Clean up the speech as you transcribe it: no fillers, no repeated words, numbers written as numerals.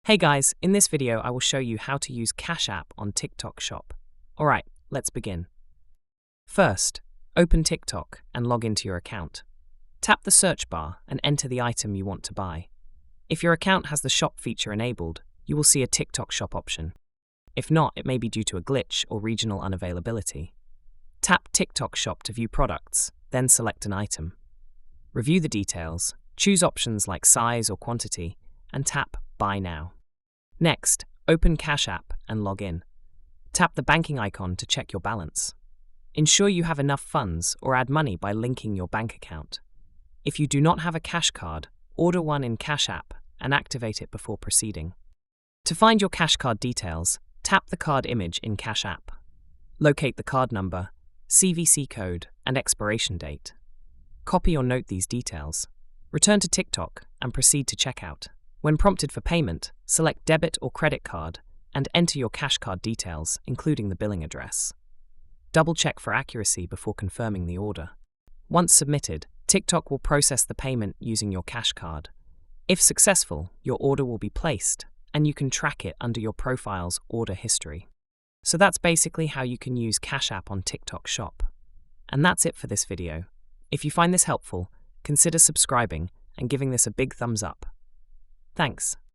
Hey guys, in this video I will show you how to use Cash App on TikTok Shop. Alright, let's begin. First, open TikTok and log into your account. Tap the search bar and enter the item you want to buy. If your account has the shop feature enabled, you will see a TikTok Shop option. If not, it may be due to a glitch or regional unavailability. Tap TikTok Shop to view products, then select an item. Review the details, choose options like size or quantity, and tap Buy Now. Next, open Cash App and log in. Tap the banking icon to check your balance. Ensure you have enough funds or add money by linking your bank account. If you do not have a cash card, order one in Cash App and activate it before proceeding. To find your cash card details, tap the card image in Cash App. Locate the card number, CVC code, and expiration date. Copy or note these details. Return to TikTok and proceed to checkout. When prompted for payment, select debit or credit card and enter your cash card details, including the billing address. Double-check for accuracy before confirming the order. Once submitted, TikTok will process the payment using your cash card. If successful, your order will be placed, and you can track it under your profile's order history. So that's basically how you can use Cash App on TikTok Shop. And that's it for this video. If you find this helpful, consider subscribing and giving this a big thumbs up. Thanks.